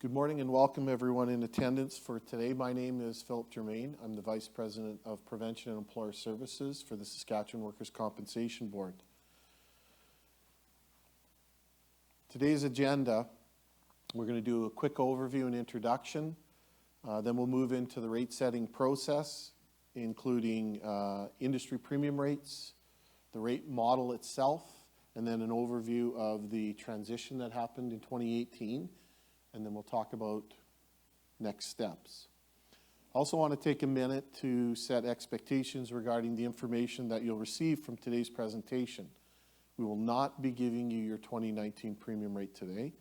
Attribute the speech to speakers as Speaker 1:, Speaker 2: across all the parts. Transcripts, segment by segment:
Speaker 1: Good morning and welcome everyone in attendance for today. My name is Philip Germain. I'm the Vice President of Prevention and Employer Services for the Saskatchewan Workers' Compensation Board. Today's agenda, we're going to do a quick overview and introduction. Then we'll move into the rate setting process, including industry premium rates, the rate model itself, and then an overview of the transition that happened in 2018. And then we'll talk about next steps. I also want to take a minute to set expectations regarding the information that you'll receive from today's presentation. We will not be giving you your 2019 premium rate today.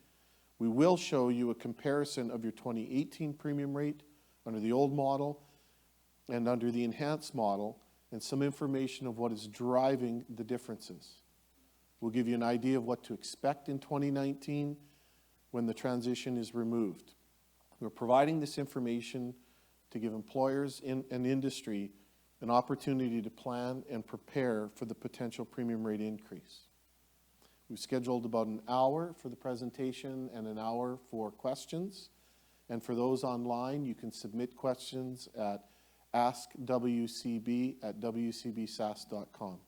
Speaker 1: We will show you a comparison of your 2018 premium rate under the old model and under the enhanced model, and some information of what is driving the differences. We'll give you an idea of what to expect in 2019 when the transition is removed. We're providing this information to give employers and industry an opportunity to plan and prepare for the potential premium rate increase. We've scheduled about an hour for the presentation and an hour for questions. And for those online, you can submit questions at askwcb@wcbsas.com.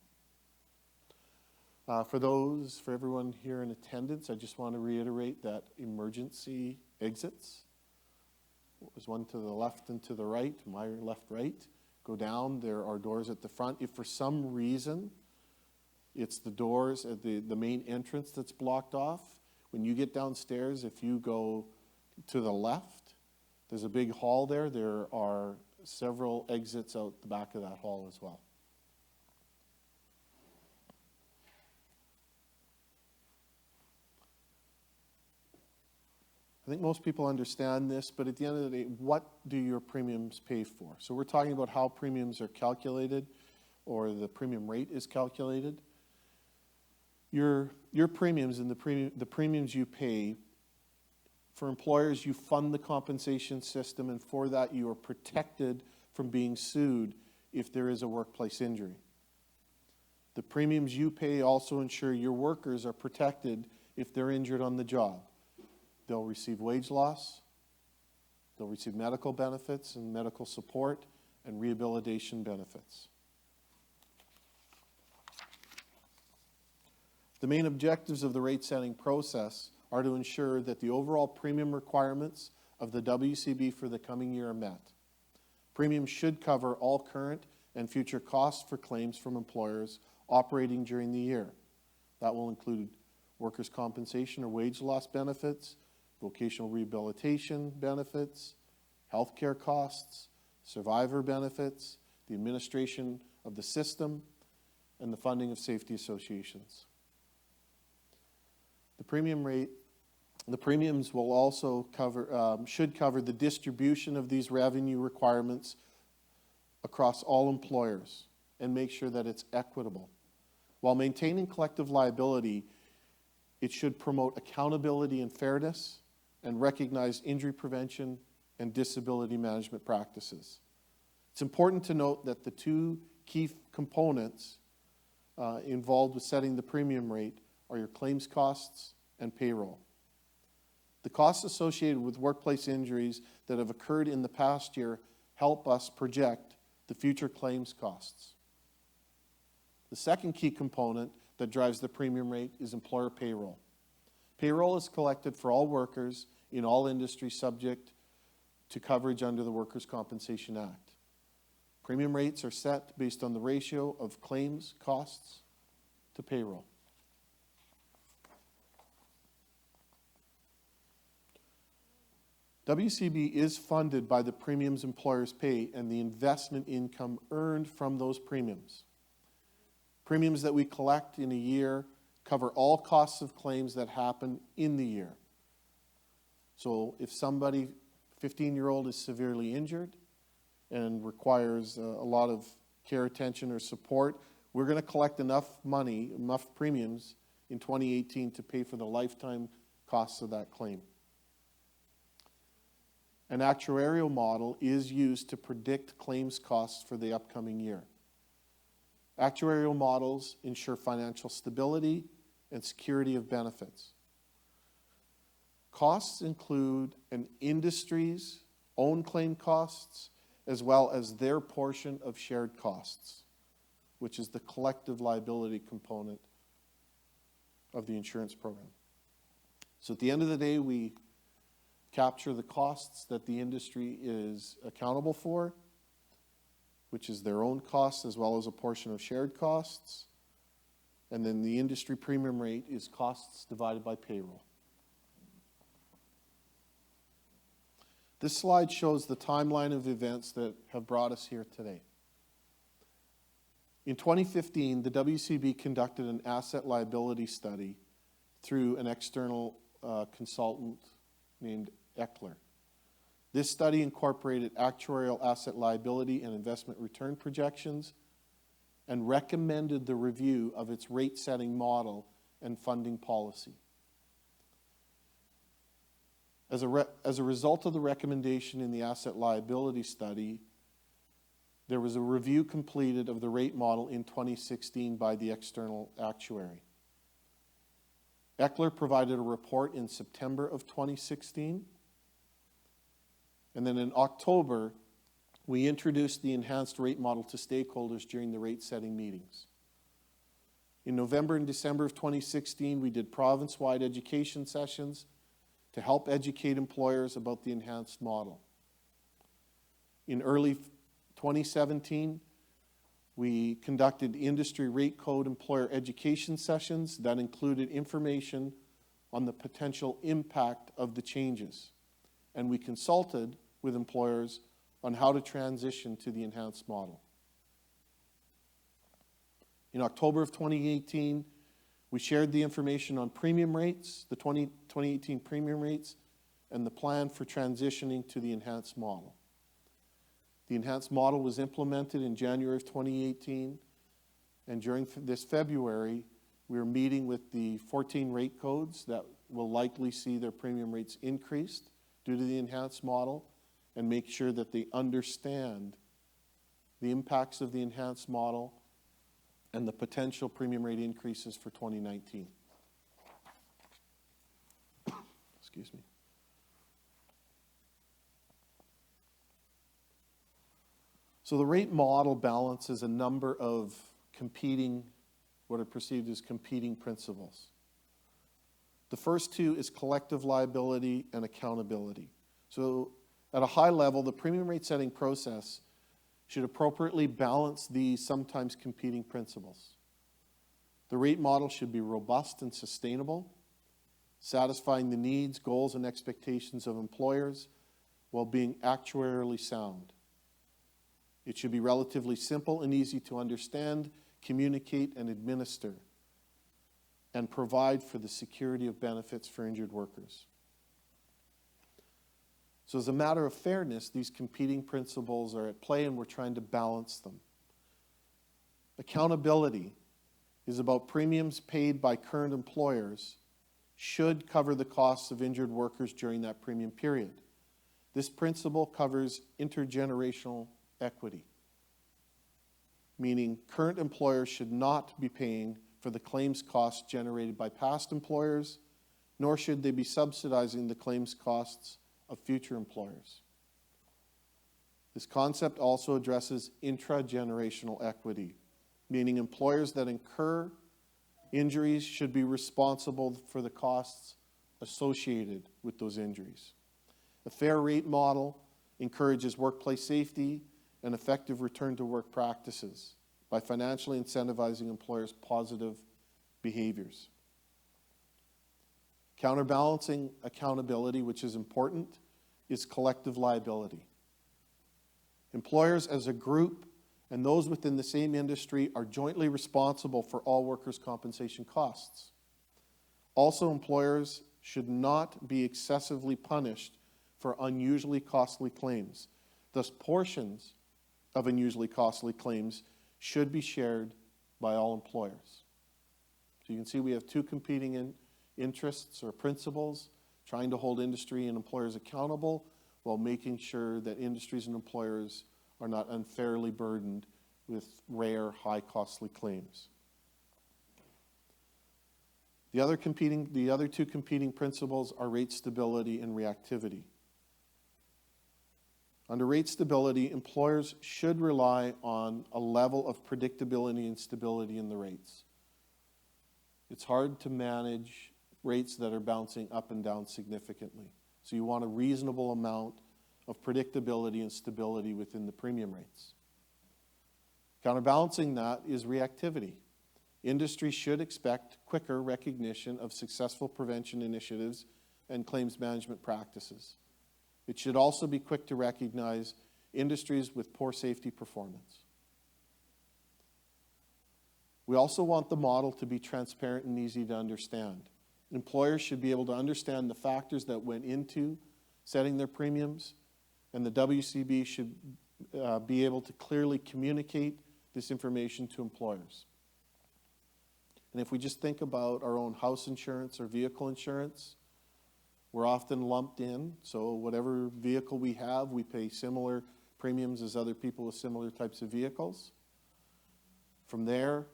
Speaker 1: For everyone here in attendance, I just want to reiterate that emergency exits, there's one to the left and to the right, my left, right, go down. There are doors at the front. If for some reason it's the doors at the main entrance that's blocked off, when you get downstairs, if you go to the left, there's a big hall there. There are several exits out the back of that hall as well. I think most people understand this, but at the end of the day, what do your premiums pay for? So we're talking about how premiums are calculated, or the premium rate is calculated. Your premiums and the premiums you pay, for employers, you fund the compensation system, and for that you are protected from being sued if there is a workplace injury. The premiums you pay also ensure your workers are protected if they're injured on the job. They'll receive wage loss, they'll receive medical benefits and medical support, and rehabilitation benefits. The main objectives of the rate setting process are to ensure that the overall premium requirements of the WCB for the coming year are met. Premiums should cover all current and future costs for claims from employers operating during the year. That will include workers' compensation or wage loss benefits, vocational rehabilitation benefits, healthcare costs, survivor benefits, the administration of the system, and the funding of safety associations. The premiums will also should cover the distribution of these revenue requirements across all employers and make sure that it's equitable. While maintaining collective liability, it should promote accountability and fairness and recognize injury prevention and disability management practices. It's important to note that the two key components involved with setting the premium rate are your claims costs and payroll. The costs associated with workplace injuries that have occurred in the past year help us project the future claims costs. The second key component that drives the premium rate is employer payroll. Payroll is collected for all workers in all industries subject to coverage under the Workers' Compensation Act. Premium rates are set based on the ratio of claims costs to payroll. WCB is funded by the premiums employers pay and the investment income earned from those premiums. Premiums that we collect in a year cover all costs of claims that happen in the year. So if somebody, 15-year-old, is severely injured and requires a lot of care, attention, or support, we're going to collect enough money, enough premiums in 2018 to pay for the lifetime costs of that claim. An actuarial model is used to predict claims costs for the upcoming year. Actuarial models ensure financial stability and security of benefits. Costs include an industry's own claim costs as well as their portion of shared costs, which is the collective liability component of the insurance program. So at the end of the day, we capture the costs that the industry is accountable for, which is their own costs as well as a portion of shared costs. And then the industry premium rate is costs divided by payroll. This slide shows the timeline of events that have brought us here today. In 2015, the WCB conducted an asset liability study through an external consultant named Eckler. This study incorporated actuarial asset liability and investment return projections and recommended the review of its rate-setting model and funding policy. As a result of the recommendation in the asset liability study, there was a review completed of the rate model in 2016 by the external actuary. Eckler provided a report in September of 2016, and then in October, we introduced the enhanced rate model to stakeholders during the rate-setting meetings. In November and December of 2016, we did province-wide education sessions to help educate employers about the enhanced model. In early 2017, we conducted industry rate code employer education sessions that included information on the potential impact of the changes. And we consulted with employers on how to transition to the enhanced model. In October of 2018, we shared the information on premium rates, the 2018 premium rates, and the plan for transitioning to the enhanced model. The enhanced model was implemented in January of 2018, and during this February, we are meeting with the 14 rate codes that will likely see their premium rates increased due to the enhanced model, and make sure that they understand the impacts of the enhanced model and the potential premium rate increases for 2019. Excuse me. So the rate model balances a number of competing, what are perceived as competing principles. The first two is collective liability and accountability. So at a high level, the premium rate setting process should appropriately balance these sometimes competing principles. The rate model should be robust and sustainable, satisfying the needs, goals, and expectations of employers while being actuarially sound. It should be relatively simple and easy to understand, communicate, and administer, and provide for the security of benefits for injured workers. So as a matter of fairness, these competing principles are at play and we're trying to balance them. Accountability is about premiums paid by current employers should cover the costs of injured workers during that premium period. This principle covers intergenerational equity, meaning current employers should not be paying for the claims costs generated by past employers, nor should they be subsidizing the claims costs of future employers. This concept also addresses intragenerational equity, meaning employers that incur injuries should be responsible for the costs associated with those injuries. A fair rate model encourages workplace safety and effective return to work practices by financially incentivizing employers' positive behaviors. Counterbalancing accountability, which is important, is collective liability. Employers as a group and those within the same industry are jointly responsible for all workers' compensation costs. Also, employers should not be excessively punished for unusually costly claims. Thus, portions of unusually costly claims should be shared by all employers. So you can see we have two competing interests or principles, trying to hold industry and employers accountable while making sure that industries and employers are not unfairly burdened with rare, high, costly claims. The other two competing principles are rate stability and reactivity. Under rate stability, employers should rely on a level of predictability and stability in the rates. It's hard to manage rates that are bouncing up and down significantly. So you want a reasonable amount of predictability and stability within the premium rates. Counterbalancing that is reactivity. Industry should expect quicker recognition of successful prevention initiatives and claims management practices. It should also be quick to recognize industries with poor safety performance. We also want the model to be transparent and easy to understand. Employers should be able to understand the factors that went into setting their premiums, and the WCB should be able to clearly communicate this information to employers. And if we just think about our own house insurance or vehicle insurance, we're often lumped in. So whatever vehicle we have, we pay similar premiums as other people with similar types of vehicles. From there,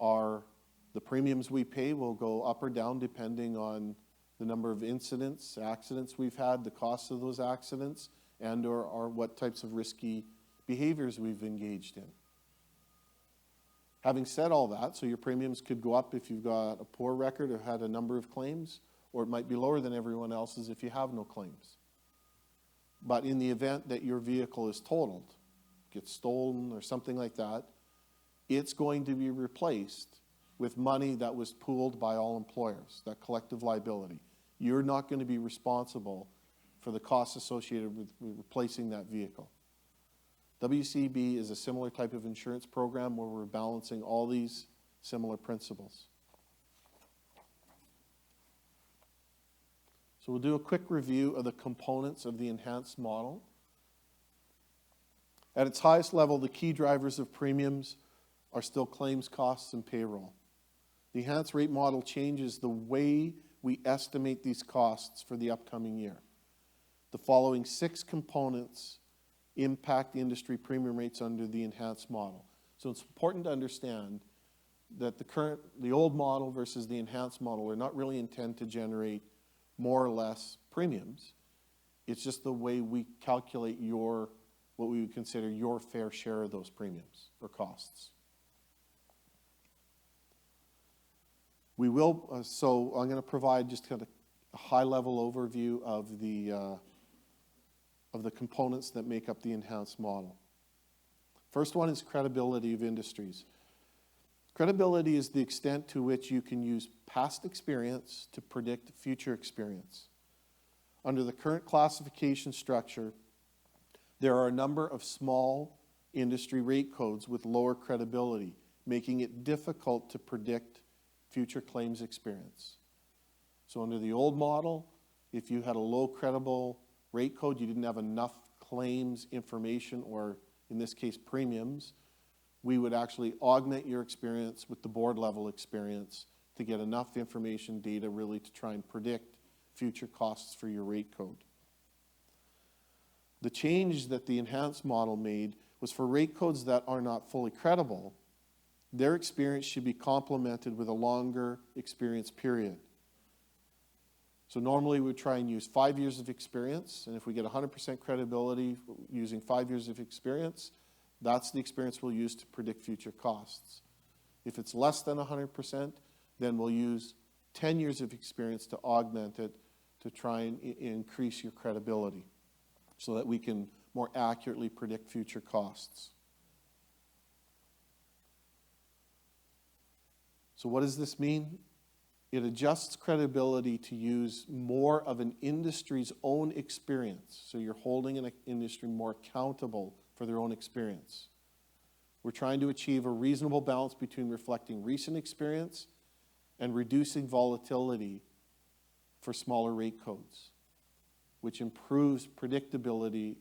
Speaker 1: the premiums we pay will go up or down depending on the number of accidents we've had, the cost of those accidents, and or what types of risky behaviors we've engaged in. Having said all that, so your premiums could go up if you've got a poor record or had a number of claims, or it might be lower than everyone else's if you have no claims. But in the event that your vehicle is totaled, gets stolen or something like that, it's going to be replaced with money that was pooled by all employers, that collective liability. You're not going to be responsible for the costs associated with replacing that vehicle. WCB is a similar type of insurance program where we're balancing all these similar principles. So we'll do a quick review of the components of the enhanced model. At its highest level, the key drivers of premiums are still claims costs and payroll. The enhanced rate model changes the way we estimate these costs for the upcoming year. The following 6 components impact industry premium rates under the enhanced model. So it's important to understand that the old model versus the enhanced model are not really intended to generate more or less premiums. It's just the way we calculate what we would consider your fair share of those premiums or costs. So I'm going to provide just kind of a high-level overview of the components that make up the enhanced model. First one is credibility of industries. Credibility is the extent to which you can use past experience to predict future experience. Under the current classification structure, there are a number of small industry rate codes with lower credibility, making it difficult to predict future claims experience. So under the old model, if you had a low credible rate code, you didn't have enough claims information, or in this case premiums, we would actually augment your experience with the board level experience to get enough information data really to try and predict future costs for your rate code. The change that the enhanced model made was for rate codes that are not fully credible, their experience should be complemented with a longer experience period. So normally we would try and use 5 years of experience, and if we get 100% credibility using 5 years of experience, that's the experience we'll use to predict future costs. If it's less than 100%, then we'll use 10 years of experience to augment it to try and increase your credibility so that we can more accurately predict future costs. So what does this mean? It adjusts credibility to use more of an industry's own experience. So you're holding an industry more accountable for their own experience. We're trying to achieve a reasonable balance between reflecting recent experience and reducing volatility for smaller rate codes, which improves predictability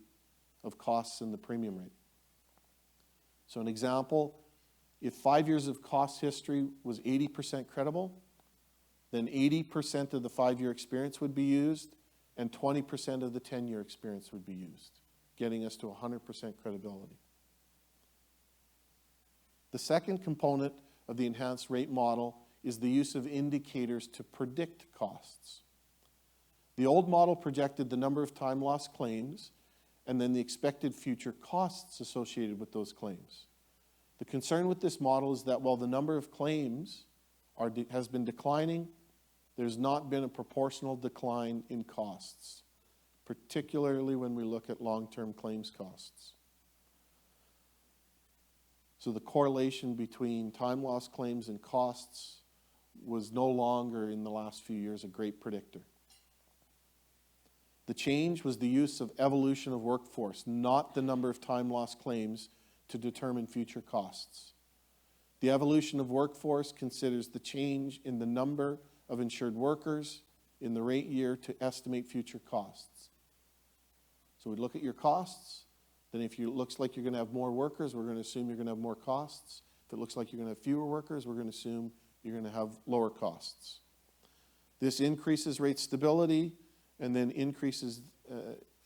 Speaker 1: of costs in the premium rate. So an example, if 5 years of cost history was 80% credible, then 80% of the 5-year experience would be used and 20% of the 10-year experience would be used, getting us to 100% credibility. The second component of the enhanced rate model is the use of indicators to predict costs. The old model projected the number of time loss claims and then the expected future costs associated with those claims. The concern with this model is that while the number of claims has been declining, there's not been a proportional decline in costs, particularly when we look at long-term claims costs. So the correlation between time loss claims and costs was no longer in the last few years a great predictor. The change was the use of evolution of workforce, not the number of time loss claims, to determine future costs. The evolution of workforce considers the change in the number of insured workers in the rate year to estimate future costs. So we look at your costs, then if it looks like you're going to have more workers, we're going to assume you're going to have more costs. If it looks like you're going to have fewer workers, we're going to assume you're going to have lower costs. This increases rate stability and then improves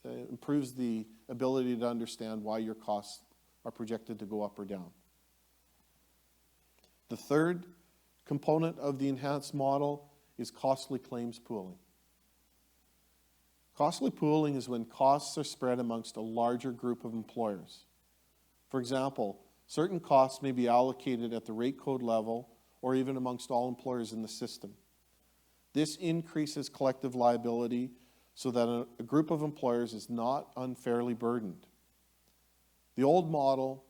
Speaker 1: the ability to understand why your costs are projected to go up or down. The third component of the enhanced model is costly claims pooling. Costly pooling is when costs are spread amongst a larger group of employers. For example, certain costs may be allocated at the rate code level or even amongst all employers in the system. This increases collective liability so that a group of employers is not unfairly burdened. The old model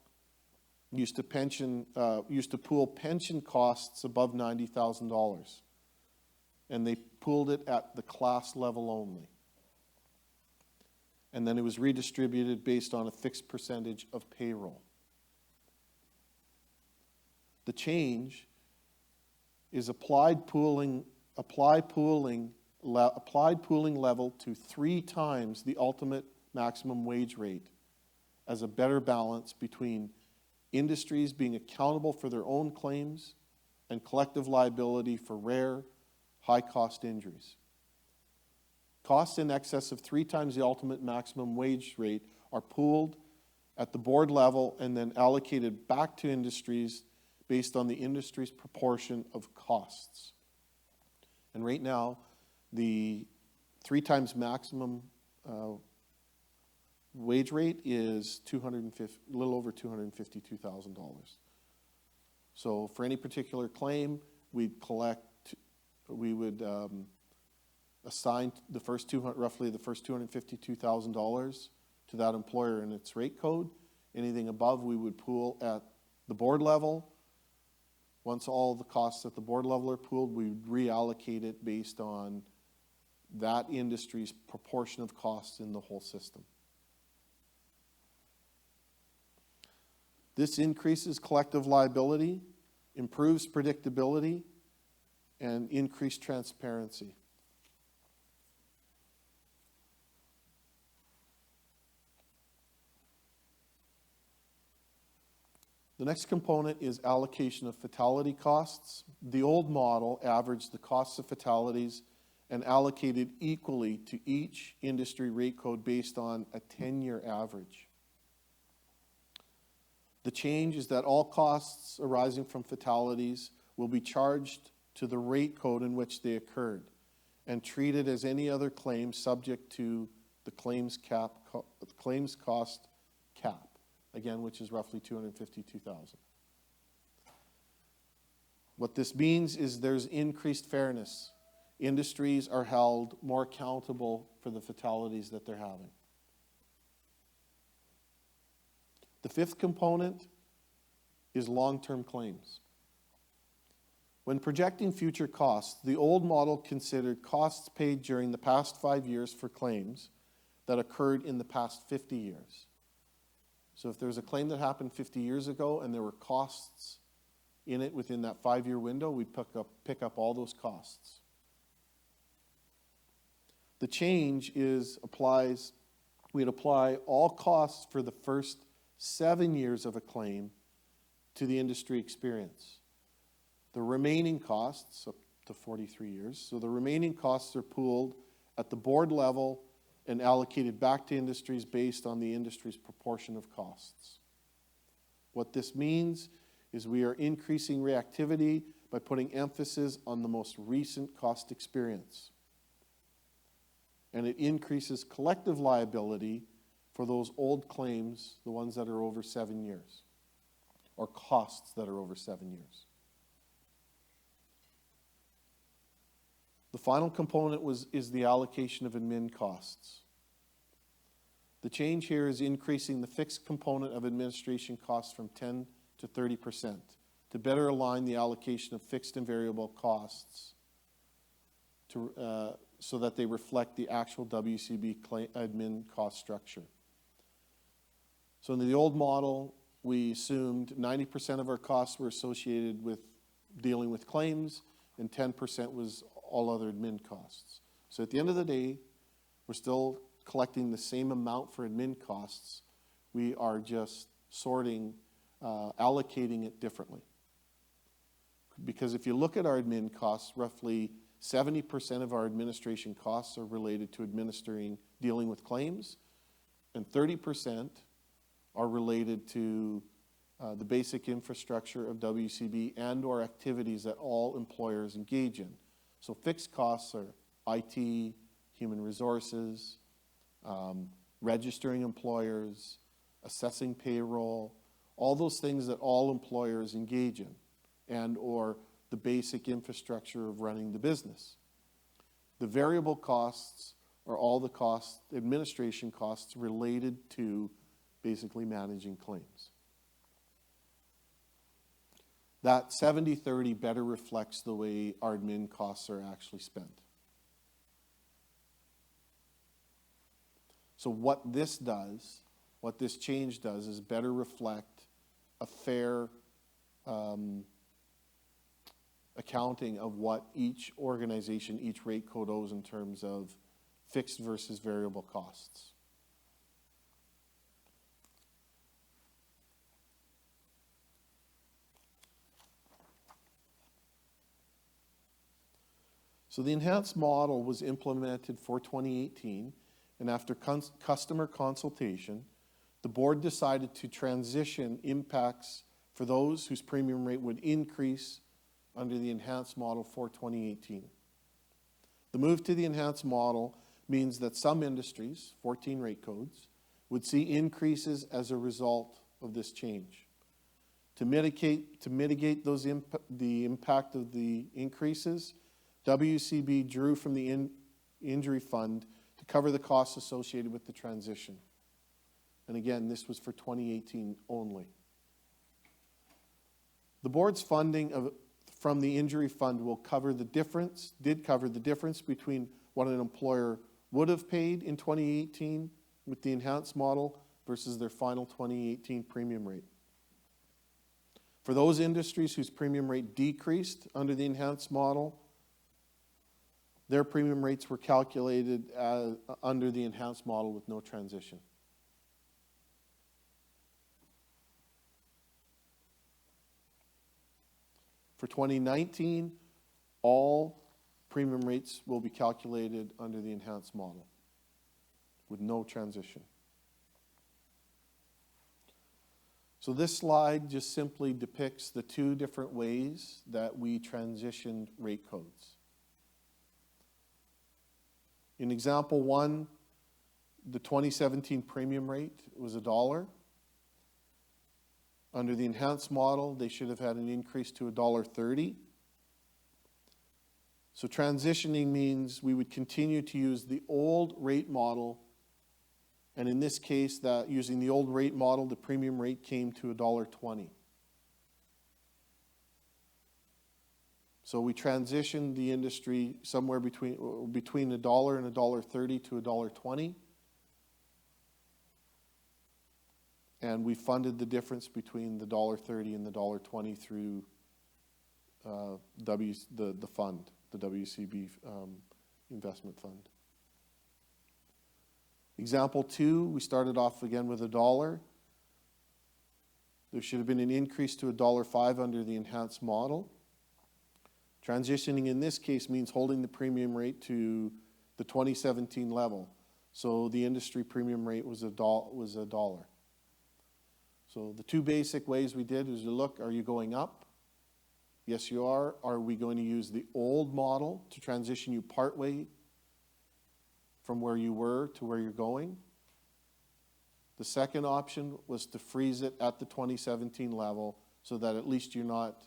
Speaker 1: used to pool pension costs above $90,000, and they pooled it at the class level only. And then it was redistributed based on a fixed percentage of payroll. The change is applied pooling level to 3 times the ultimate maximum wage rate as a better balance between industries being accountable for their own claims and collective liability for rare, high-cost injuries. Costs in excess of 3 times the ultimate maximum wage rate are pooled at the board level and then allocated back to industries based on the industry's proportion of costs. And right now, the 3 times maximum wage rate is a little over $252,000. So for any particular claim, we would assign roughly the first $252,000 to that employer in its rate code. Anything above, we would pool at the board level. Once all the costs at the board level are pooled, we would reallocate it based on that industry's proportion of costs in the whole system. This increases collective liability, improves predictability, and increased transparency. The next component is allocation of fatality costs. The old model averaged the costs of fatalities and allocated equally to each industry rate code based on a 10-year average. The change is that all costs arising from fatalities will be charged to the rate code in which they occurred and treated as any other claim subject to the claims cost cap, again, which is roughly $252,000. What this means is there's increased fairness. Industries are held more accountable for the fatalities that they're having. The fifth component is long-term claims. When projecting future costs, the old model considered costs paid during the past 5 years for claims that occurred in the past 50 years. So if there's a claim that happened 50 years ago and there were costs in it within that 5-year window, we'd pick up all those costs. The change we'd apply all costs for the first 7 years of a claim to the industry experience. The remaining costs, up to 43 years, so the remaining costs are pooled at the board level and allocated back to industries based on the industry's proportion of costs. What this means is we are increasing reactivity by putting emphasis on the most recent cost experience. And it increases collective liability for those old claims, the ones that are over 7 years, or costs that are over 7 years. The final component is the allocation of admin costs. The change here is increasing the fixed component of administration costs from 10 to 30% to better align the allocation of fixed and variable costs so that they reflect the actual WCB admin cost structure. So in the old model, we assumed 90% of our costs were associated with dealing with claims and 10% was all other admin costs. So at the end of the day, we're still collecting the same amount for admin costs. We are just allocating it differently. Because if you look at our admin costs, roughly 70% of our administration costs are related to dealing with claims, and 30% are related to the basic infrastructure of WCB and or activities that all employers engage in. So fixed costs are IT, human resources, registering employers, assessing payroll, all those things that all employers engage in, and or the basic infrastructure of running the business. The variable costs are all the costs, administration costs related to basically managing claims. That 70-30 better reflects the way our admin costs are actually spent. So what this change does is better reflect a fair accounting of what each organization, each rate code owes in terms of fixed versus variable costs. So the enhanced model was implemented for 2018, and after customer consultation, the board decided to transition impacts for those whose premium rate would increase under the enhanced model for 2018. The move to the enhanced model means that some industries, 14 rate codes, would see increases as a result of this change. To mitigate the impact of the increases, WCB drew from the injury fund to cover the costs associated with the transition. And again, this was for 2018 only. The board's funding from the injury fund did cover the difference between what an employer would have paid in 2018 with the enhanced model versus their final 2018 premium rate. For those industries whose premium rate decreased under the enhanced model, their premium rates were calculated under the enhanced model with no transition. For 2019, all premium rates will be calculated under the enhanced model with no transition. So this slide just simply depicts the two different ways that we transitioned rate codes. In example one, the 2017 premium rate was $1. Under the enhanced model, they should have had an increase to $1.30. So transitioning means we would continue to use the old rate model, and in this case, that using the old rate model, the premium rate came to $1.20. So we transitioned the industry somewhere between $1 and $1.30 to $1.20. And we funded the difference between the $1.30 and the $1.20 through the fund, the WCB investment fund. Example 2, we started off again with $1. There should have been an increase to $1.05 under the enhanced model. Transitioning in this case means holding the premium rate to the 2017 level. So the industry premium rate was $1. So the two basic ways we did is to look, are you going up? Yes, you are. Are we going to use the old model to transition you partway from where you were to where you're going? The second option was to freeze it at the 2017 level so that at least you're not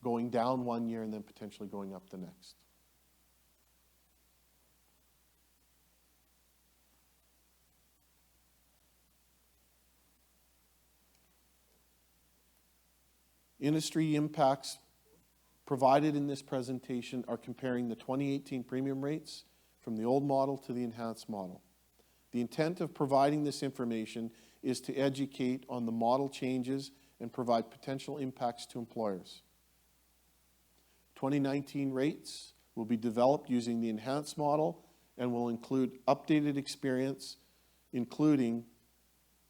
Speaker 1: going down 1 year and then potentially going up the next. Industry impacts provided in this presentation are comparing the 2018 premium rates from the old model to the enhanced model. The intent of providing this information is to educate on the model changes and provide potential impacts to employers. 2019 rates will be developed using the enhanced model and will include updated experience, including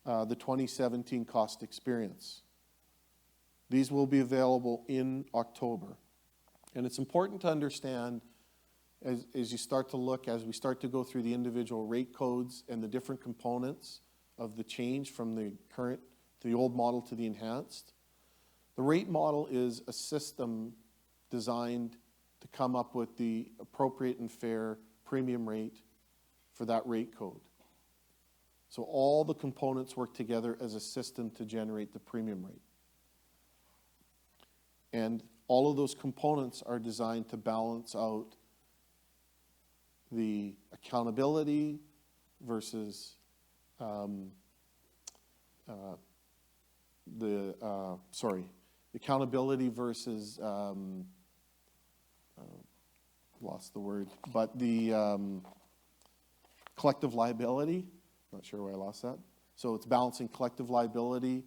Speaker 1: the 2017 cost experience. These will be available in October. And it's important to understand as you start to look, as we start to go through the individual rate codes and the different components of the change from the current, the old model to the enhanced, the rate model is a system designed to come up with the appropriate and fair premium rate for that rate code. So all the components work together as a system to generate the premium rate. And all of those components are designed to balance out the accountability versus accountability versus lost the word, but the collective liability. Not sure why I lost that. So it's balancing collective liability,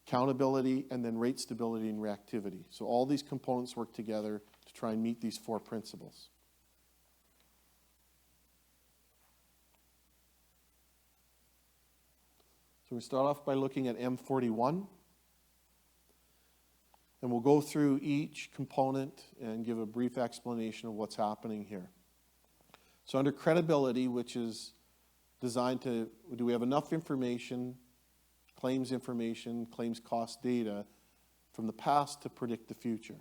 Speaker 1: accountability, and then rate stability and reactivity. So all these components work together to try and meet these four principles. So we start off by looking at M41. And we'll go through each component and give a brief explanation of what's happening here. So under credibility, which is designed to, do we have enough information, claims cost data from the past to predict the future?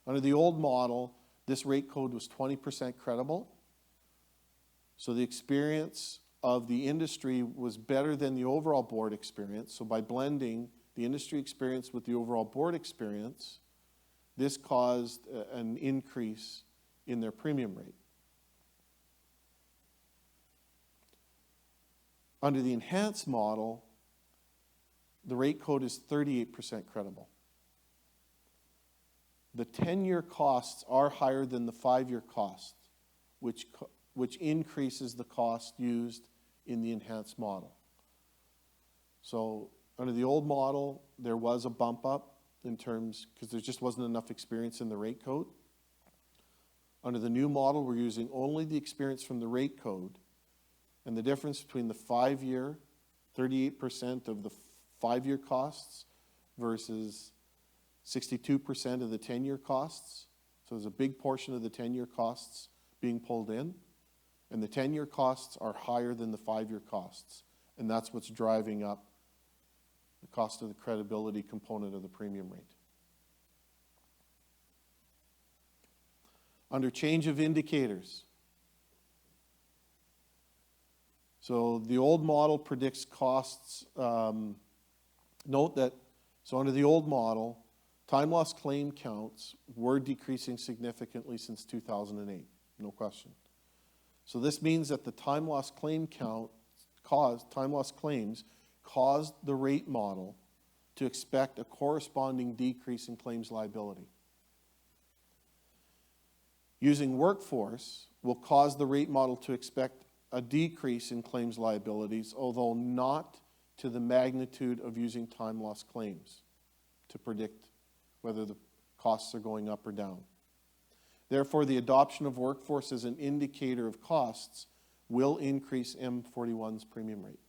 Speaker 1: Under the old model, this rate code was 20% credible. So the experience of the industry was better than the overall board experience. So by blending the industry experience with the overall board experience, this caused an increase in their premium rate. Under the enhanced model, the rate code is 38% credible. The 10-year costs are higher than the 5-year cost, which increases the cost used in the enhanced model. So under the old model, there was a bump up in terms, because there just wasn't enough experience in the rate code. Under the new model, we're using only the experience from the rate code, and the difference between the 5-year, 38% of the 5-year costs versus 62% of the 10-year costs. So there's a big portion of the 10-year costs being pulled in, and the 10-year costs are higher than the 5-year costs, and that's what's driving up the cost of the credibility component of the premium rate. Under change of indicators, so the old model predicts costs. Note that, so under the old model, time loss claim counts were decreasing significantly since 2008, no question. So this means that the time loss claim count time loss claims caused the rate model to expect a corresponding decrease in claims liability. Using workforce will cause the rate model to expect a decrease in claims liabilities, although not to the magnitude of using time loss claims to predict whether the costs are going up or down. Therefore, the adoption of workforce as an indicator of costs will increase M41's premium rate.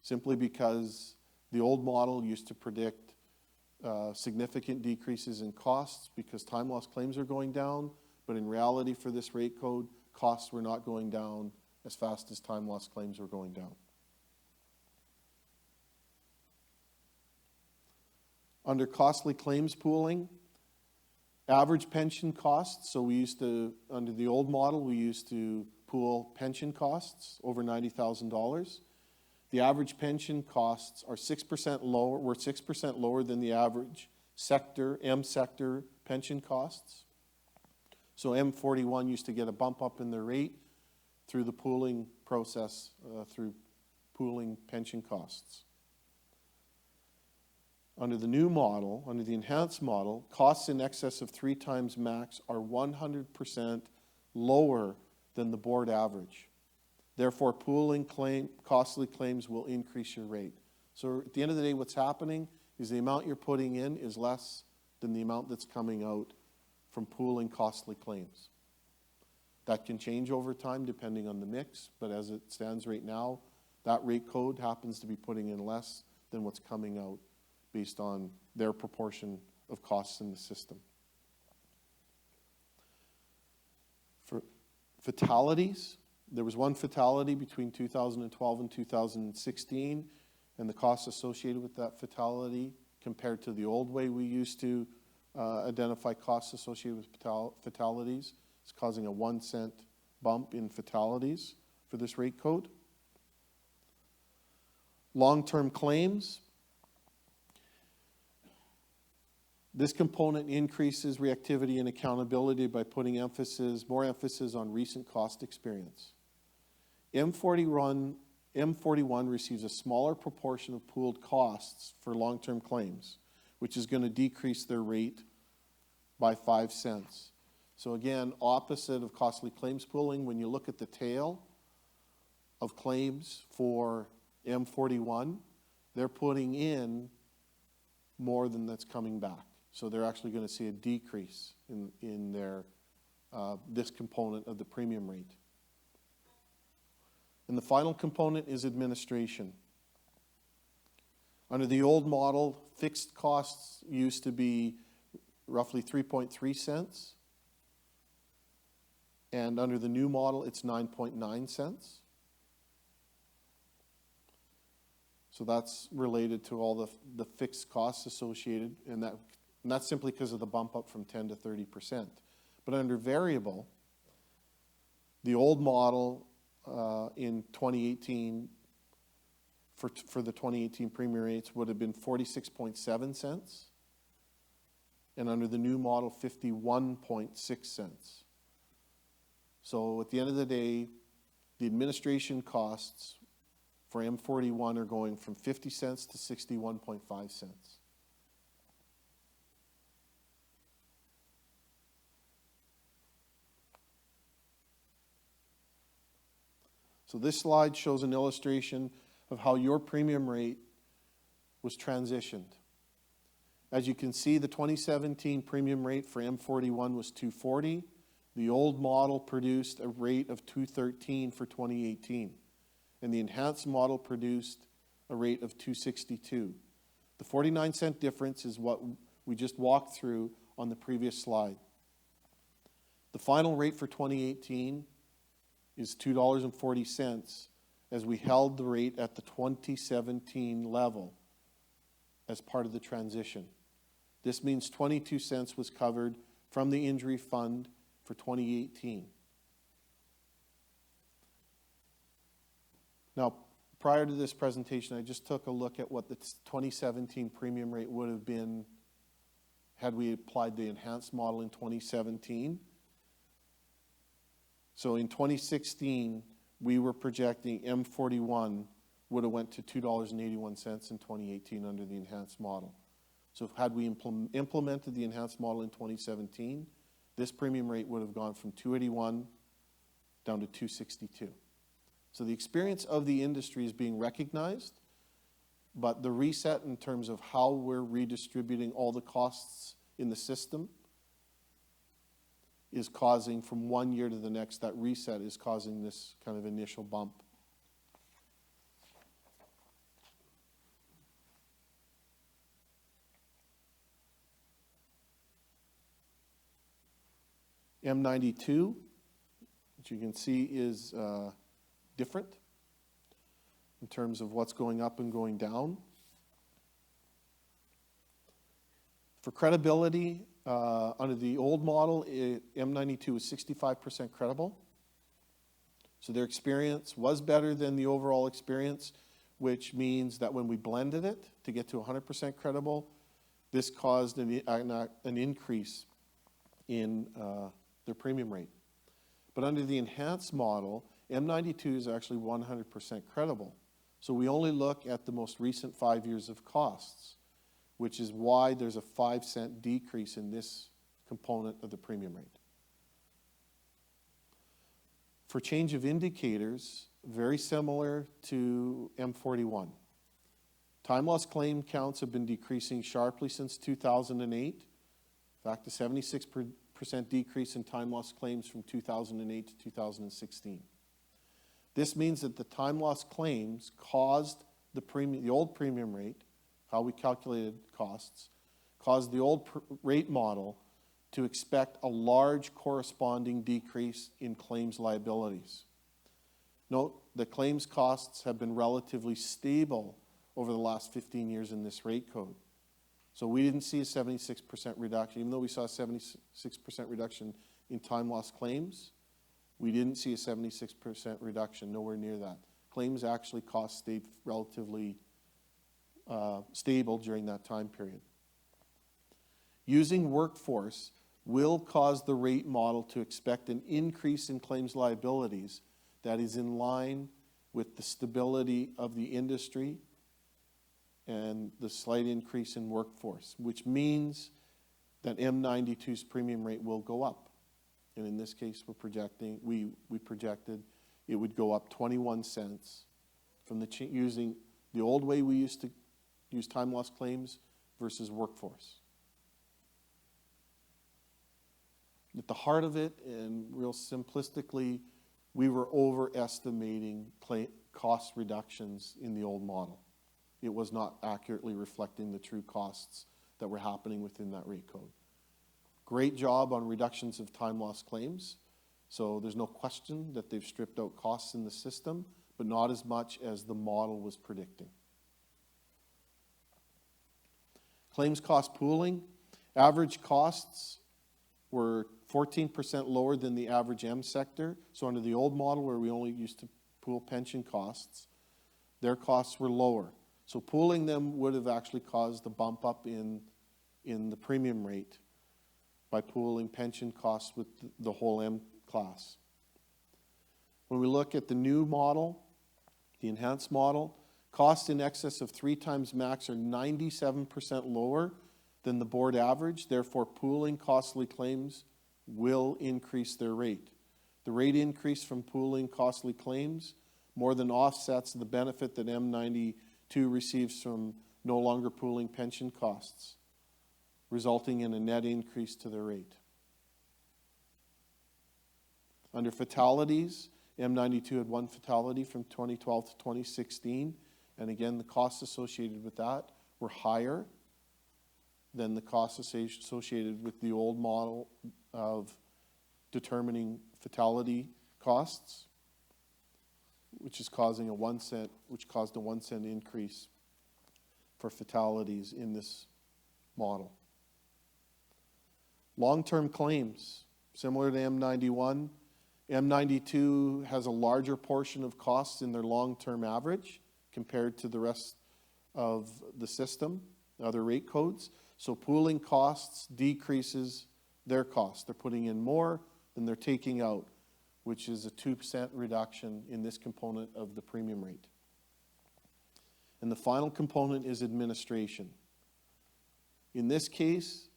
Speaker 1: Simply because the old model used to predict significant decreases in costs because time loss claims are going down, but in reality for this rate code, costs were not going down as fast as time loss claims were going down. Under costly claims pooling, average pension costs, so we used to, under the old model, we used to pool pension costs over $90,000. The average pension costs are 6% lower, were 6% lower than the average sector, M sector pension costs. So M41 used to get a bump up in their rate through the pooling process, through pooling pension costs. Under the new model, under the enhanced model, costs in excess of 3 times max are 100% lower than the board average. Therefore, pooling costly claims will increase your rate. So at the end of the day, what's happening is the amount you're putting in is less than the amount that's coming out from pooling costly claims. That can change over time depending on the mix, but as it stands right now, that rate code happens to be putting in less than what's coming out based on their proportion of costs in the system. For fatalities, there was one fatality between 2012 and 2016, and the costs associated with that fatality compared to the old way we used to identify costs associated with fatalities is causing a 1 cent bump in fatalities for this rate code. Long-term claims. This component increases reactivity and accountability by putting more emphasis on recent cost experience. M41 receives a smaller proportion of pooled costs for long-term claims, which is going to decrease their rate by 5 cents. So again, opposite of costly claims pooling, when you look at the tail of claims for M41, they're putting in more than that's coming back. So they're actually going to see a decrease in their this component of the premium rate. And the final component is administration. Under the old model, fixed costs used to be roughly 3.3 cents. And under the new model, it's 9.9 cents. So that's related to all the fixed costs associated, and that's simply because of the bump up from 10 to 30%. But under variable, the old model in 2018, for the 2018 premium rates would have been 46.7 cents, and under the new model, 51.6 cents. So at the end of the day, the administration costs for M41 are going from 50 cents to 61.5 cents. So this slide shows an illustration of how your premium rate was transitioned. As you can see, the 2017 premium rate for M41 was $240. The old model produced a rate of $213 for 2018. And the enhanced model produced a rate of $262. The 49-cent difference is what we just walked through on the previous slide. The final rate for 2018 is $2.40 as we held the rate at the 2017 level as part of the transition. This means 22 cents was covered from the injury fund for 2018. Now, prior to this presentation, I just took a look at what the 2017 premium rate would have been had we applied the enhanced model in 2017. So in 2016, we were projecting M41 would have went to $2.81 in 2018 under the enhanced model. So had we implemented the enhanced model in 2017, this premium rate would have gone from $2.81 down to $2.62. So the experience of the industry is being recognized, but the reset in terms of how we're redistributing all the costs in the system is causing, from one year to the next, that reset is causing this kind of initial bump. M92, which you can see is different in terms of what's going up and going down. For credibility, under the old model, M92 was 65% credible. So their experience was better than the overall experience, which means that when we blended it to get to 100% credible, this caused an increase in their premium rate. But under the enhanced model, M92 is actually 100% credible. So we only look at the most recent 5 years of costs, which is why there's a 5-cent decrease in this component of the premium rate. For change of indicators, very similar to M41. Time loss claim counts have been decreasing sharply since 2008. In fact, a 76% decrease in time loss claims from 2008 to 2016. This means that the time loss claims caused the old premium rate, how we calculated costs, caused the old rate model to expect a large corresponding decrease in claims liabilities. Note that claims costs have been relatively stable over the last 15 years in this rate code. So we didn't see a 76% reduction. Even though we saw a 76% reduction in time loss claims, we didn't see a 76% reduction, nowhere near that. Claims actually costs stayed relatively stable during that time period. Using workforce will cause the rate model to expect an increase in claims liabilities that is in line with the stability of the industry and the slight increase in workforce, which means that M92's premium rate will go up. And in this case, we projected it would go up 21 cents from using the old way we used to use time loss claims versus workforce. At the heart of it, and real simplistically, we were overestimating cost reductions in the old model. It was not accurately reflecting the true costs that were happening within that rate code. Great job on reductions of time loss claims. So there's no question that they've stripped out costs in the system, but not as much as the model was predicting. Claims cost pooling. Average costs were 14% lower than the average M sector. So under the old model where we only used to pool pension costs, their costs were lower. So pooling them would have actually caused a bump up in the premium rate by pooling pension costs with the whole M class. When we look at the new model, the enhanced model, costs in excess of 3 times max are 97% lower than the board average. Therefore, pooling costly claims will increase their rate. The rate increase from pooling costly claims more than offsets the benefit that M92 receives from no longer pooling pension costs, resulting in a net increase to their rate. Under fatalities, M92 had 1 fatality from 2012 to 2016, and again, the costs associated with that were higher than the costs associated with the old model of determining fatality costs, which caused a 1 cent increase for fatalities in this model. Long-term claims, similar to M91, M92 has a larger portion of costs in their long-term average compared to the rest of the system, other rate codes. So pooling costs decreases their costs. They're putting in more than they're taking out, which is a 2% reduction in this component of the premium rate. And the final component is administration. In this case,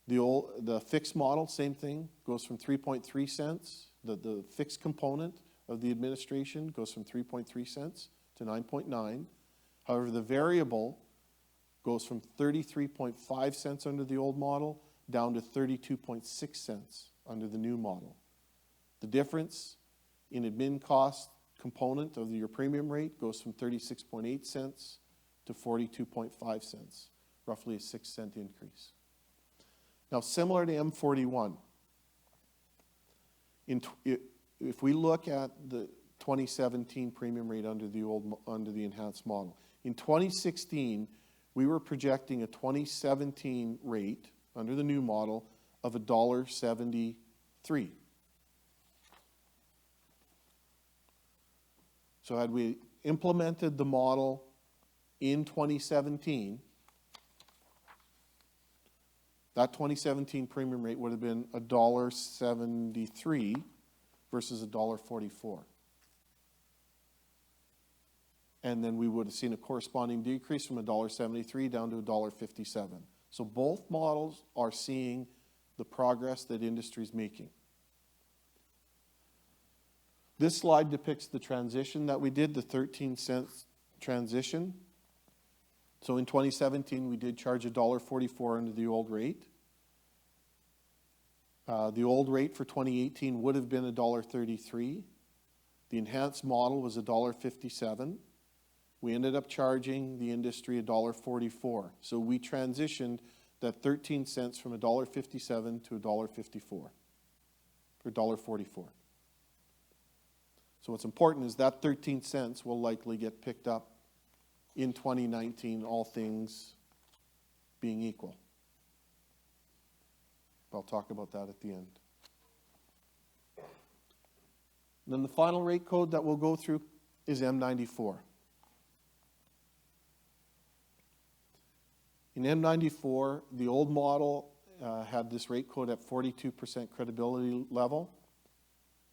Speaker 1: the fixed model, same thing, goes from 3.3 cents. The fixed component of the administration goes from 3.3 cents to 9.9. However, the variable goes from 33.5 cents under the old model down to 32.6 cents under the new model. The difference in admin cost component of your premium rate goes from 36.8 cents to 42.5 cents, roughly a 6-cent increase. Now, similar to M41, if we look at the 2017 premium rate under the enhanced model, in 2016, we were projecting a 2017 rate under the new model of $1.73. So had we implemented the model in 2017, that 2017 premium rate would have been $1.73 versus $1.44. And then we would have seen a corresponding decrease from $1.73 down to $1.57. So both models are seeing the progress that industry is making. This slide depicts the transition that we did, the 13-cent transition. So in 2017, we did charge $1.44 under the old rate. The old rate for 2018 would have been $1.33. The enhanced model was $1.57. We ended up charging the industry $1.44. So we transitioned that 13 cents from $1.57 to $1.54, or $1.44. So what's important is that 13 cents will likely get picked up in 2019, all things being equal. I'll talk about that at the end. And then the final rate code that we'll go through is M94. In M94, the old model had this rate code at 42% credibility level,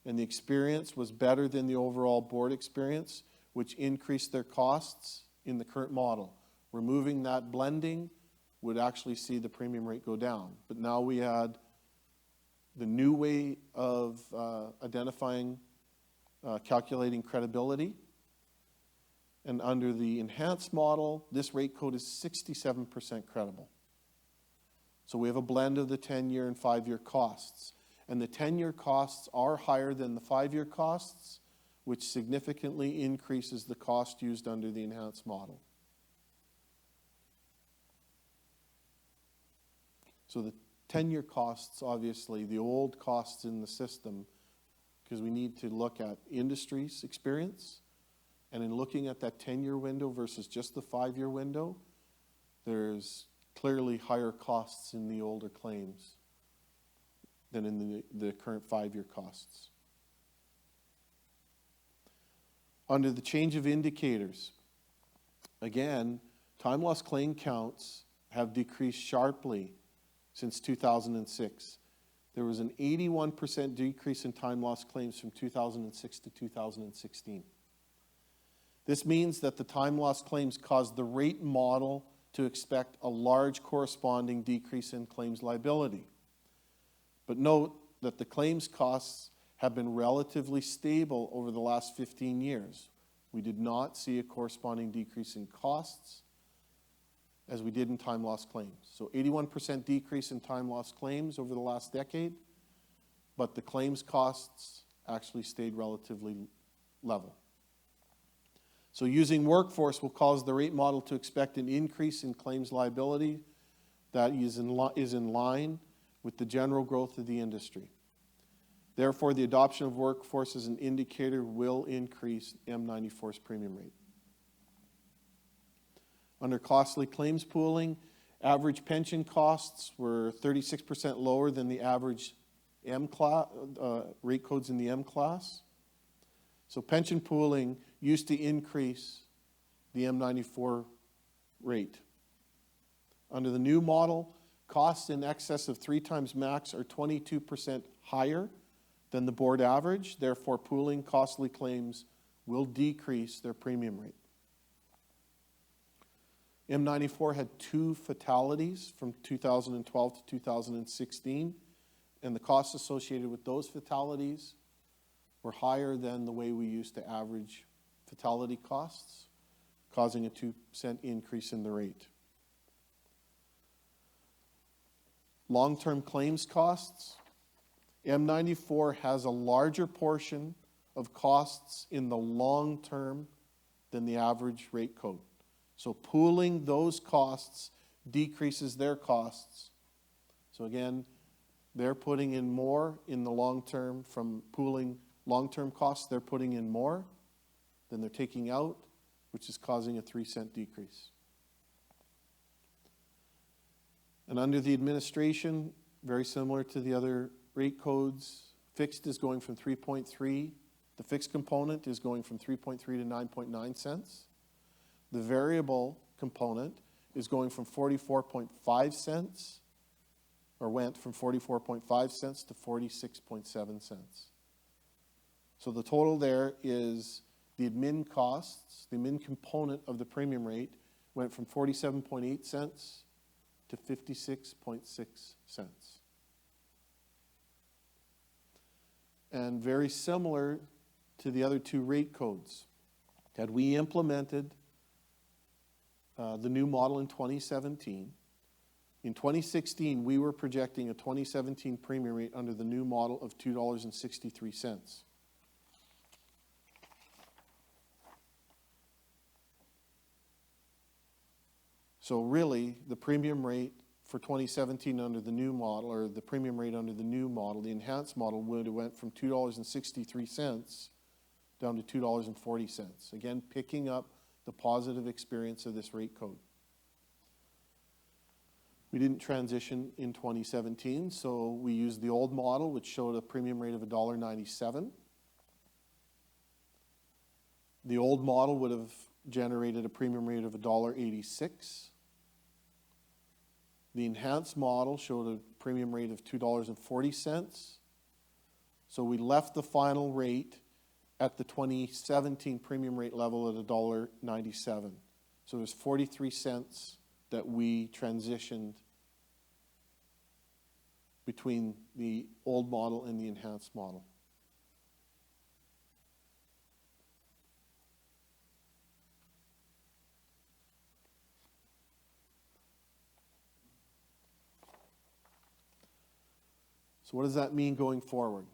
Speaker 1: and the experience was better than the overall board experience, which increased their costs in the current model. Removing that blending would actually see the premium rate go down. But now we had the new way of identifying, calculating credibility. And under the enhanced model, this rate code is 67% credible. So we have a blend of the 10-year and 5-year costs. And the 10-year costs are higher than the 5-year costs, which significantly increases the cost used under the enhanced model. So the 10-year costs, obviously, the old costs in the system, because we need to look at industry's experience. And in looking at that 10-year window versus just the 5-year window, there's clearly higher costs in the older claims than in the current 5-year costs. Under the change of indicators, again, time loss claim counts have decreased sharply since 2006. There was an 81% decrease in time loss claims from 2006 to 2016. This means that the time loss claims caused the rate model to expect a large corresponding decrease in claims liability. But note that the claims costs have been relatively stable over the last 15 years. We did not see a corresponding decrease in costs as we did in time loss claims. So 81% decrease in time loss claims over the last decade, but the claims costs actually stayed relatively level. So using workforce will cause the rate model to expect an increase in claims liability that is in line with the general growth of the industry. Therefore, the adoption of workforce as an indicator will increase M94's premium rate. Under costly claims pooling, average pension costs were 36% lower than the average rate codes in the M class. So pension pooling used to increase the M94 rate. Under the new model, costs in excess of 3 times max are 22% higher than the board average. Therefore, pooling costly claims will decrease their premium rate. M94 had 2 fatalities from 2012 to 2016, and the costs associated with those fatalities were higher than the way we used to average fatality costs, causing a 2% increase in the rate. Long-term claims costs. M94 has a larger portion of costs in the long term than the average rate code. So pooling those costs decreases their costs. So again, they're putting in more in the long term from pooling long-term costs. They're putting in more than they're taking out, which is causing a 3-cent decrease. And under the administration, very similar to the other rate codes, fixed is going from 3.3. The fixed component is going from 3.3 to 9.9 cents. The variable component is going from 44.5 cents, or went from 44.5 cents to 46.7 cents. So the total there is the admin costs, the admin component of the premium rate went from 47.8 cents to 56.6 cents. And very similar to the other two rate codes, had we implemented the new model in 2017, in 2016 we were projecting a 2017 premium rate under the new model of $2.63. So really, the premium rate for 2017 under the new model, or the premium rate under the new model, the enhanced model, would have went from $2.63 down to $2.40. Again, picking up the positive experience of this rate code. We didn't transition in 2017, so we used the old model, which showed a premium rate of $1.97. The old model would have generated a premium rate of $1.86. The enhanced model showed a premium rate of $2.40. So we left the final rate at the 2017 premium rate level at $1.97. So there's 43 cents that we transitioned between the old model and the enhanced model. So what does that mean going forward?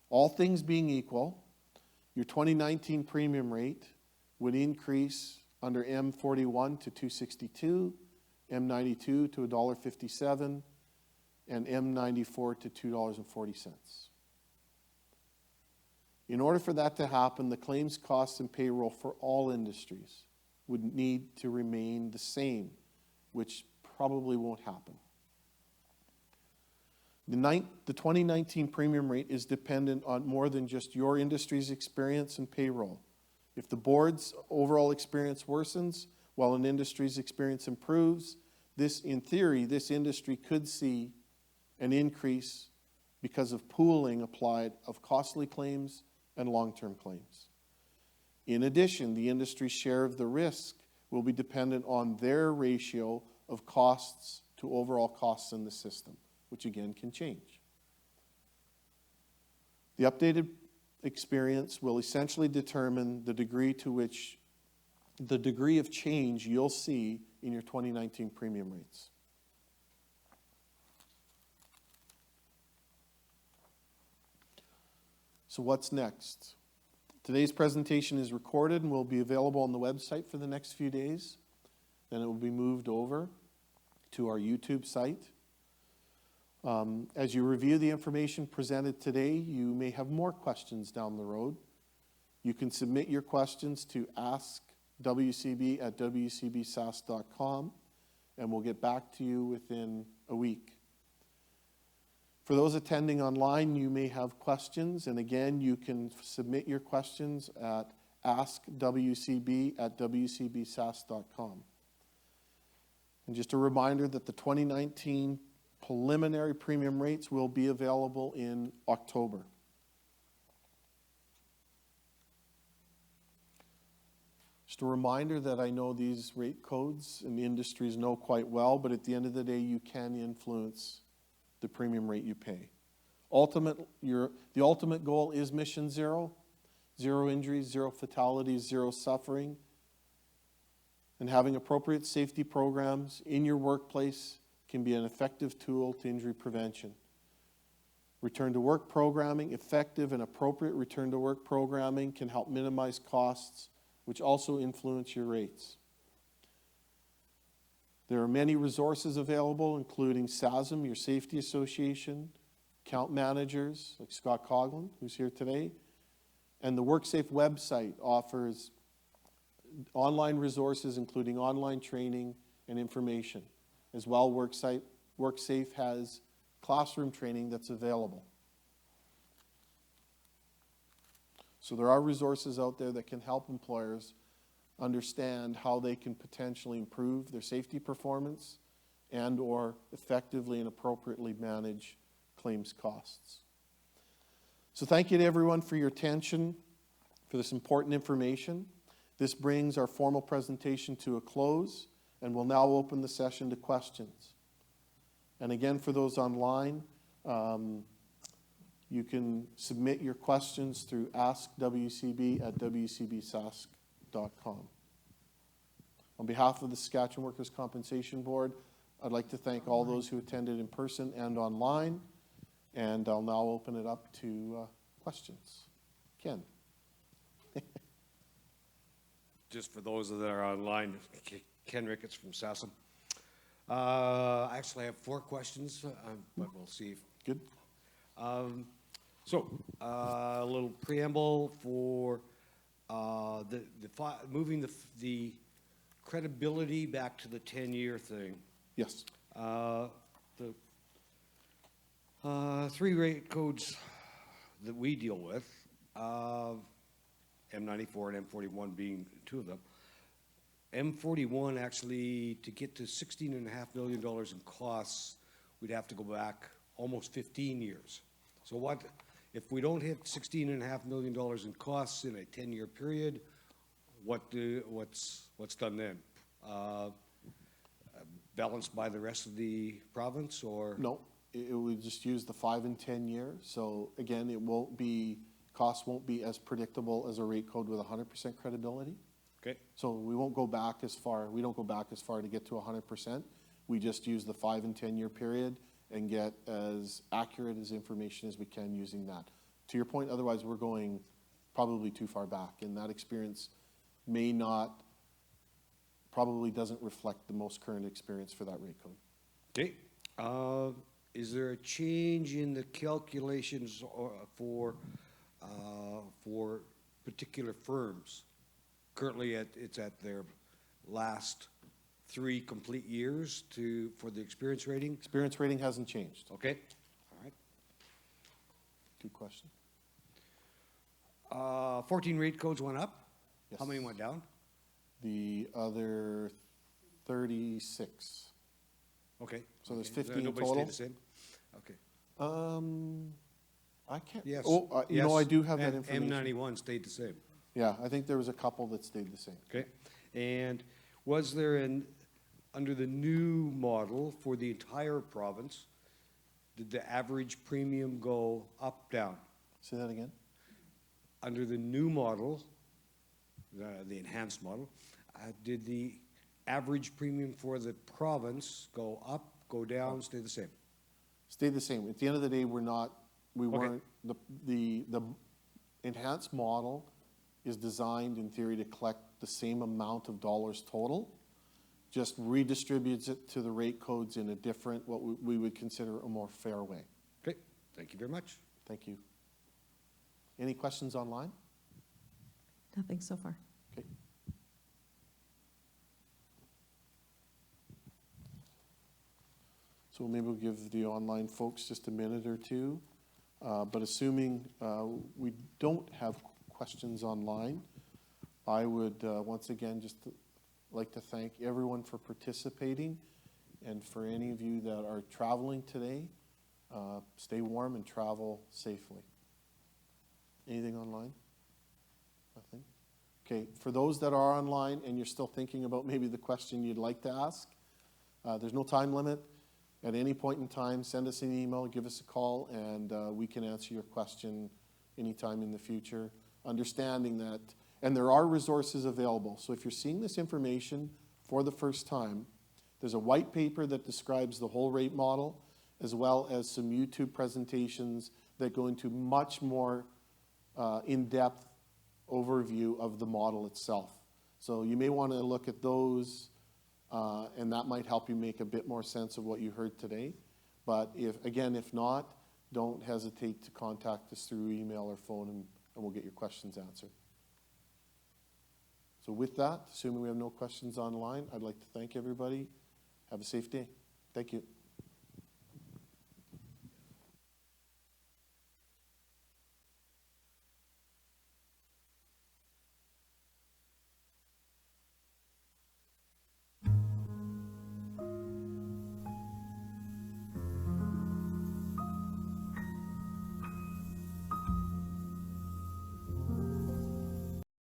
Speaker 1: All things being equal, your 2019 premium rate would increase under M41 to $2.62, M92 to $1.57, and M94 to $2.40. In order for that to happen, the claims costs and payroll for all industries would need to remain the same, which probably won't happen. The 2019 premium rate is dependent on more than just your industry's experience and payroll. If the board's overall experience worsens while an industry's experience improves, in theory, this industry could see an increase because of pooling applied of costly claims and long-term claims. In addition, the industry's share of the risk will be dependent on their ratio of costs to overall costs in the system, which again can change. The updated experience will essentially determine the degree of change you'll see in your 2019 premium rates. So what's next? Today's presentation is recorded and will be available on the website for the next few days. Then it will be moved over to our YouTube site. As you review the information presented today, you may have more questions down the road. You can submit your questions to askwcb@wcbsas.com, and we'll get back to you within a week. For those attending online, you may have questions, and again, you can submit your questions at askwcb@wcbsas.com. And just a reminder that the 2019 preliminary premium rates will be available in October. Just a reminder that I know these rate codes and the industries know quite well, but at the end of the day, you can influence the premium rate you pay. The ultimate goal is mission zero. Zero injuries, zero fatalities, zero suffering. And having appropriate safety programs in your workplace can be an effective tool to injury prevention. Return to work programming, effective and appropriate return to work programming can help minimize costs, which also influence your rates. There are many resources available, including SASM, your safety association, account managers like Scott Coughlin, who's here today, and the WorkSafe website offers online resources, including online training and information. As well, WorkSafe has classroom training that's available. So there are resources out there that can help employers understand how they can potentially improve their safety performance and or effectively and appropriately manage claims costs. So thank you to everyone for your attention, for this important information. This brings our formal presentation to a close, and we'll now open the session to questions. And again, for those online, you can submit your questions through askwcb@wcbsask.com. On behalf of the Saskatchewan Workers' Compensation Board, I'd like to thank all those who attended in person and online, and I'll now open it up to questions. Ken.
Speaker 2: Just for those that are online, Ken Ricketts from SASM. I actually have 4 questions, but we'll see.
Speaker 1: Good.
Speaker 2: A little preamble for moving the credibility back to the 10-year thing.
Speaker 1: Yes.
Speaker 2: The 3 rate codes that we deal with, M94 and M41 being 2 of them. M41 actually, to get to $16.5 million in costs, we'd have to go back almost 15 years. So what, if we don't hit $16.5 million in costs in a 10-year period, what's done then? Balanced by the rest of the province, or?
Speaker 1: No, it would just use the 5 and 10 year. So again, costs won't be as predictable as a rate code with 100% credibility.
Speaker 2: Okay.
Speaker 1: So we won't go back as far, we don't go back as far to get to 100%. We just use the 5 and 10 year period and get as accurate as information as we can using that. To your point, otherwise we're going probably too far back, and that experience probably doesn't reflect the most current experience for that rate code.
Speaker 2: Okay. Is there a change in the calculations for particular firms? Currently, it's at their last 3 complete years for the experience rating?
Speaker 1: Experience rating hasn't changed.
Speaker 2: Okay. All right.
Speaker 1: Good question.
Speaker 2: 14 rate codes went up.
Speaker 1: Yes.
Speaker 2: How many went down?
Speaker 1: The other 36.
Speaker 2: Okay.
Speaker 1: So there's
Speaker 2: Okay.
Speaker 1: 50 in
Speaker 2: Nobody
Speaker 1: total.
Speaker 2: stayed the same? Okay.
Speaker 1: I can't.
Speaker 2: Yes.
Speaker 1: Oh, you know, I do have that information.
Speaker 2: M91 stayed the same.
Speaker 1: Yeah, I think there was a couple that stayed the same.
Speaker 2: Okay. And was there under the new model for the entire province, did the average premium go up, down?
Speaker 1: Say that again?
Speaker 2: Under the new model, the enhanced model, did the average premium for the province go up, go down, stay the same?
Speaker 1: Stay the same. At the end of the day, weren't, the enhanced model is designed in theory to collect the same amount of dollars total, just redistributes it to the rate codes in a different, what we would consider a more fair way.
Speaker 2: Okay, thank you very much.
Speaker 1: Thank you. Any questions online?
Speaker 3: Nothing so far.
Speaker 1: Okay. So maybe we'll give the online folks just a minute or two. But assuming we don't have questions online, I would once again just like to thank everyone for participating, and for any of you that are traveling today, stay warm and travel safely. Anything online? Nothing? Okay, for those that are online and you're still thinking about maybe the question you'd like to ask, there's no time limit. At any point in time, send us an email, give us a call, and we can answer your question anytime in the future, understanding that, and there are resources available. So if you're seeing this information for the first time, there's a white paper that describes the whole rate model, as well as some YouTube presentations that go into much more in-depth overview of the model itself. So you may want to look at those, and that might help you make a bit more sense of what you heard today. But if not, don't hesitate to contact us through email or phone, and we'll get your questions answered. So with that, assuming we have no questions online, I'd like to thank everybody. Have a safe day. Thank you.